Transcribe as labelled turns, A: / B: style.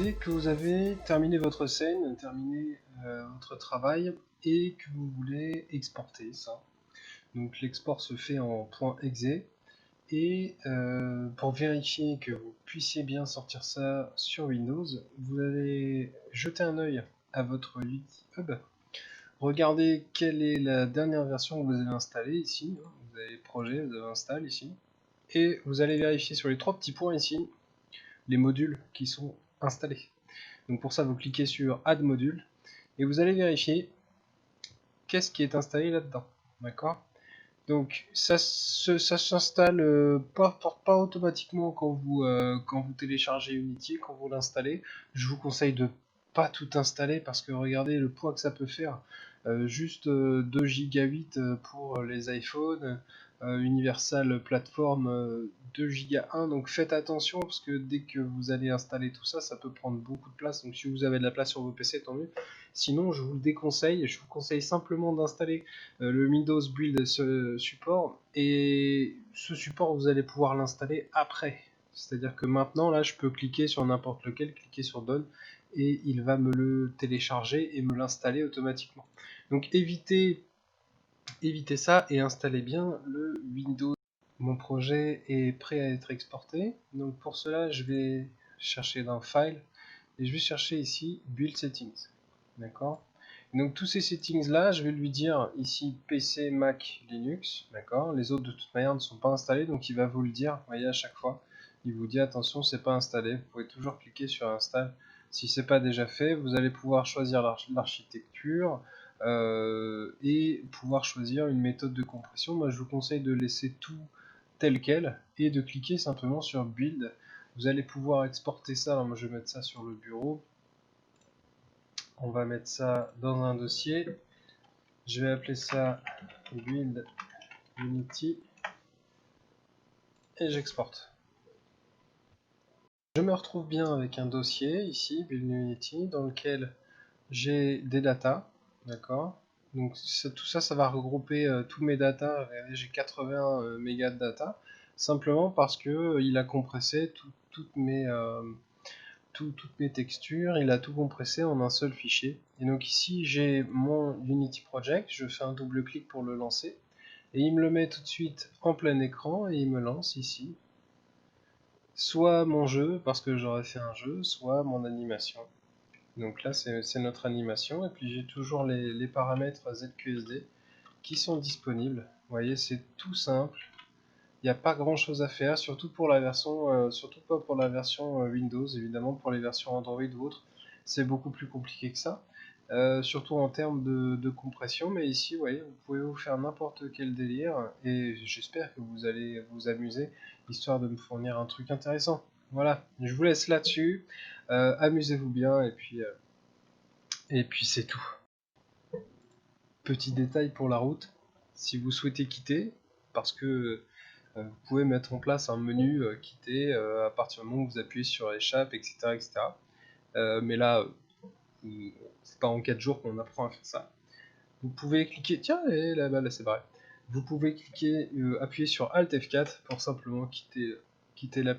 A: Imaginez que vous avez terminé votre scène, terminé votre travail et que vous voulez exporter ça. Donc l'export se fait en .exe et pour vérifier que vous puissiez bien sortir ça sur Windows, vous allez jeter un œil à votre Unity Hub. Regardez quelle est la dernière version que vous avez installée ici. Vous avez projet, vous avez install ici. Et vous allez vérifier sur les trois petits points ici les modules qui sont installés. Donc pour ça, vous cliquez sur Add module et vous allez vérifier qu'est-ce qui est installé là-dedans. D'accord? Donc ça s'installe pas automatiquement quand vous téléchargez Unity, quand vous l'installez. Je vous conseille de pas tout installer parce que regardez le poids que ça peut faire. Juste 2 Go 8 pour les iPhones, Universal Platform 2 Go 1. Donc faites attention parce que dès que vous allez installer tout ça, ça peut prendre beaucoup de place. Donc si vous avez de la place sur vos PC, tant mieux. Sinon, je vous le déconseille. Je vous conseille simplement d'installer le Windows Build support, et ce support vous allez pouvoir l'installer après. C'est-à-dire que maintenant, là, je peux cliquer sur n'importe lequel, cliquer sur Done, et il va me le télécharger et me l'installer automatiquement. Donc évitez ça et installez bien le Windows. Mon projet est prêt à être exporté. Donc pour cela, je vais chercher dans File et je vais chercher ici Build Settings. D'accord? Donc tous ces settings là, je vais lui dire ici PC, Mac, Linux, d'accord? Les autres de toute manière ne sont pas installés, donc il va vous le dire, vous voyez, à chaque fois. Il vous dit attention, c'est pas installé. Vous pouvez toujours cliquer sur Install si c'est pas déjà fait. Vous allez pouvoir choisir l'architecture et pouvoir choisir une méthode de compression. Moi je vous conseille de laisser tout tel quel et de cliquer simplement sur Build. Vous allez pouvoir exporter ça. Alors moi je vais mettre ça sur le bureau. On va mettre ça dans un dossier. Je vais appeler ça Build Unity et j'exporte. Je me retrouve bien avec un dossier ici, Build Unity, dans lequel j'ai des datas, d'accord. Donc tout ça, ça va regrouper tous mes datas. J'ai 80 mégas de data, simplement parce que il a compressé toutes mes textures, il a tout compressé en un seul fichier. Et donc ici j'ai mon Unity Project, je fais un double clic pour le lancer, et il me le met tout de suite en plein écran, et il me lance ici soit mon jeu, parce que j'aurais fait un jeu, soit mon animation. Donc là c'est notre animation, et puis j'ai toujours les paramètres ZQSD qui sont disponibles. Vous voyez, c'est tout simple. Il n'y a pas grand chose à faire, surtout pour la version, surtout pas pour la version Windows. Évidemment, pour les versions Android ou autres, c'est beaucoup plus compliqué que ça, surtout en termes de compression. Mais ici, vous voyez, vous pouvez vous faire n'importe quel délire, et j'espère que vous allez vous amuser, histoire de me fournir un truc intéressant. Voilà, je vous laisse là-dessus. Amusez-vous bien, et puis c'est tout. Petit détail pour la route, si vous souhaitez quitter, parce que vous pouvez mettre en place un menu quitter à partir du moment où vous appuyez sur échappe, etc. etc. Mais là, c'est pas en 4 jours qu'on apprend à faire ça. Vous pouvez cliquer, tiens, et là c'est pareil. Vous pouvez cliquer, appuyer sur Alt F4 pour simplement quitter l'application.